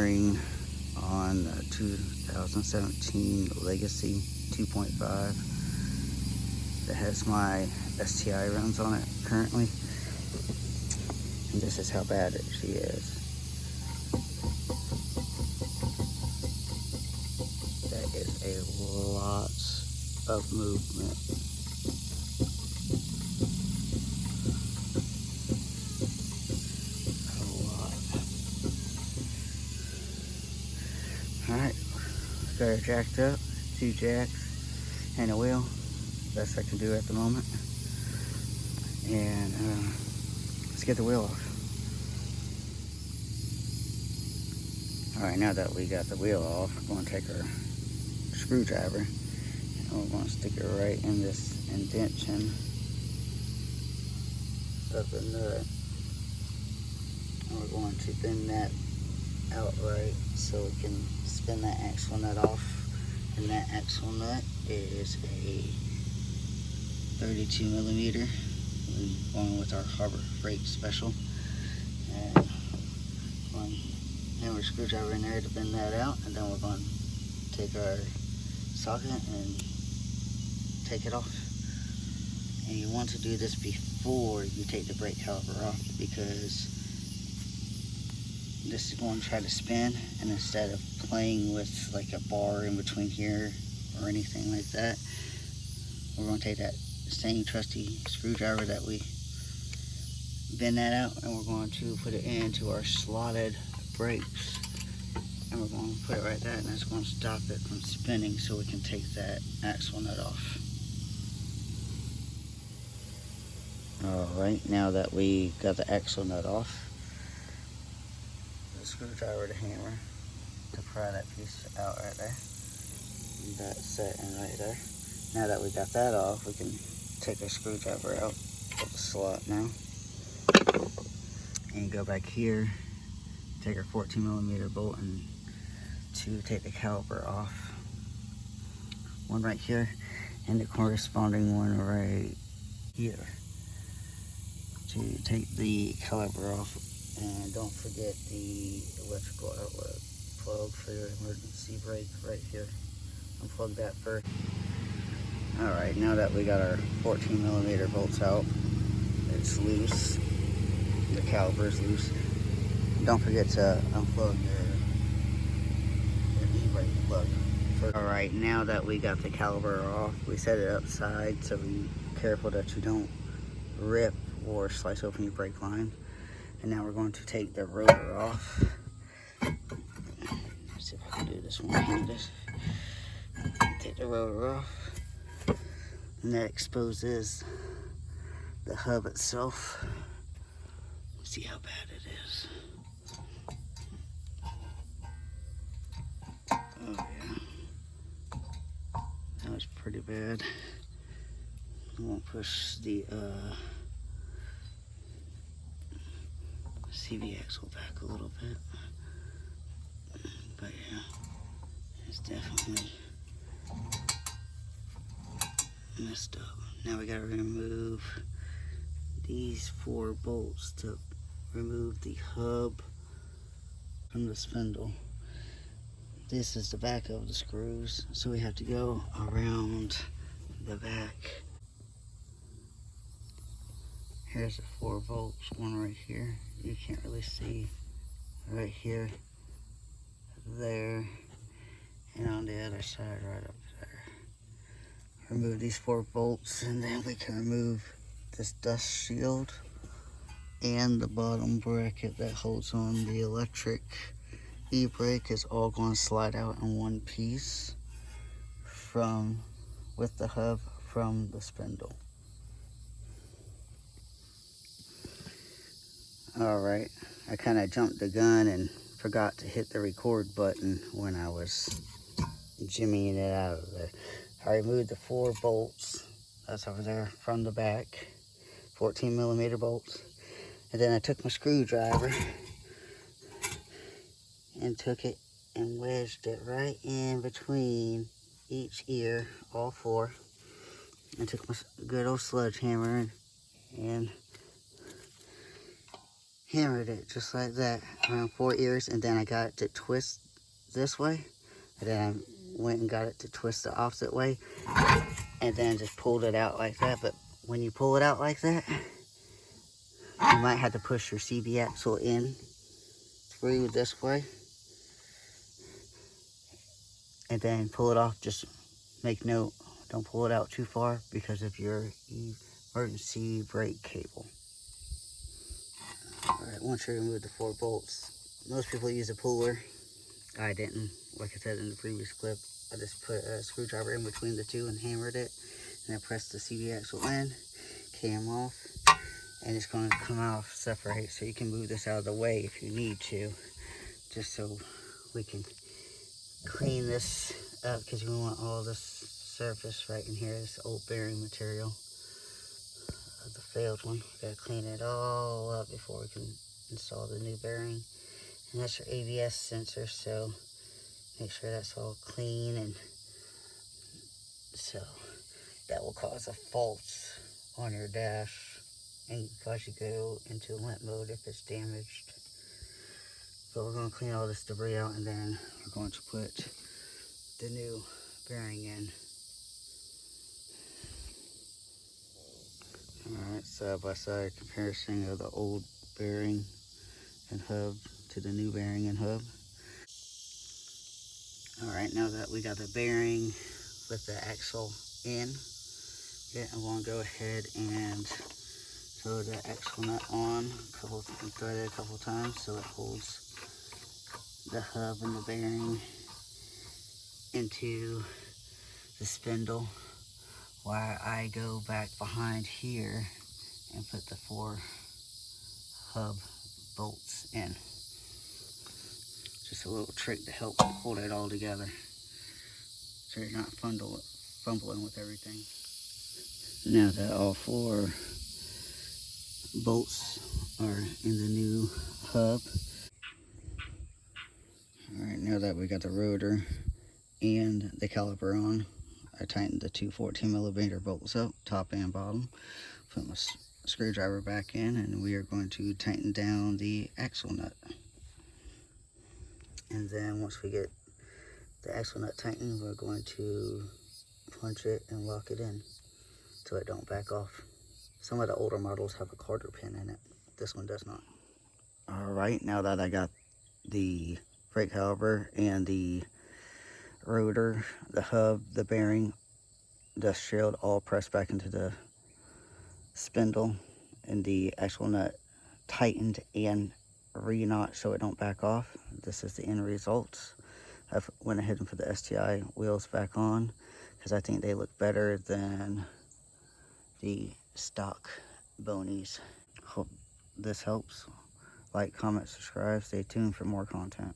bearing on the 2017 Legacy 2.5 that has my STI runs on it currently. And this is how bad she is. That is a lot of movement. Alright, got her jacked up, 2 jacks and a wheel, best I can do at the moment. And let's get the wheel off. Alright, now that we got the wheel off, we're going to take our screwdriver and we're going to stick it right in this indentation of the nut. And we're going to bend that outright so we can spin that axle nut off. And that axle nut is a 32 millimeter. We're going with our Harbor Freight Special. And one hammer screwdriver in there to bend that out, and then we're going to take our socket and take it off. And you want to do this before you take the brake caliper off, because this is going to try to spin, and instead of playing with like a bar in between here or anything like that, we're going to take that same trusty screwdriver that we bend that out, and we're going to put it into our slotted brakes, and we're going to put it right there, and that's going to stop it from spinning so we can take that axle nut off. Alright, now that we got the axle nut off, the screwdriver to hammer to pry that piece out right there. That's setting right there. Now that we got that off, we can take our screwdriver out of the slot now. And go back here, take our 14 millimeter bolt and to take the caliper off. One right here and the corresponding one right here to take the caliper off. And don't forget the electrical outlet plug for your emergency brake right here. Unplug that first. Alright, now that we got our 14 millimeter bolts out, it's loose. The caliper is loose. Don't forget to unplug your e-brake plug. Alright, now that we got the caliper off, we set it upside, so be careful that you don't rip or slice open your brake line. And now we're going to take the rotor off. Let's see if I can do this one-handed. Take the rotor off, and that exposes the hub itself. See how bad it is. Oh yeah, that was pretty bad. I'm gonna push the CV axle back a little bit, but yeah, it's definitely messed up. Now we gotta remove these 4 bolts to remove the hub from the spindle. This is the back of the screws, so we have to go around the back. Here's the 4 bolts, one right here. You can't really see. Right here, there, and on the other side right up there. Remove these 4 bolts, and then we can remove this dust shield and the bottom bracket that holds on the electric e-brake is all going to slide out in one piece with the hub from the spindle. Alright, I kind of jumped the gun and forgot to hit the record button when I was jimmying it out of there. I removed the 4 bolts, that's over there from the back, 14 millimeter bolts. And then I took my screwdriver and took it and wedged it right in between each ear, all 4. I took my good old sledgehammer and hammered it just like that around 4 ears, and then I got it to twist this way, and then I went and got it to twist the opposite way, and then just pulled it out like that. But when you pull it out like that, you might have to push your CV axle in through this way, and then pull it off. Just make note, don't pull it out too far because of your emergency brake cable. Alright, once you remove the 4 bolts, most people use a puller. I didn't. Like I said in the previous clip, I just put a screwdriver in between the two and hammered it, and I pressed the CV axle in, cam off, and it's going to come off separate, so you can move this out of the way if you need to, just so we can clean this up, because we want all this surface right in here, this old bearing material of the failed one. We gotta clean it all up before we can install the new bearing. And that's your ABS sensor, so make sure that's all clean, and so that will cause a fault on your dash and cause you to go into limp mode if it's damaged. So we're going to clean all this debris out, and then we're going to put the new bearing in. Alright, side by side comparison of the old bearing and hub to the new bearing and hub. Alright, now that we got the bearing with the axle in, I'm going to go ahead and throw the axle nut on and thread it a couple times so it holds the hub and the bearing into the spindle, while I go back behind here and put the 4 hub bolts in. Just a little trick to help hold it all together so you're not fumbling with everything. Now that all 4 bolts are in the new hub. Alright, now that we got the rotor and the caliper on, I tightened the 2 14mm bolts up, top and bottom. Put my screwdriver back in, and we are going to tighten down the axle nut. And then once we get the axle nut tightened, we're going to punch it and lock it in so it don't back off. Some of the older models have a Carter pin in it. This one does not. Alright, now that I got the brake caliper and the rotor, the hub, the bearing, dust shield all pressed back into the spindle, and the axle nut tightened and re-knot so it don't back off. This is the end result. I went ahead and put the STI wheels back on because I think they look better than the stock bonies. Hope this helps. Like, comment, subscribe, stay tuned for more content.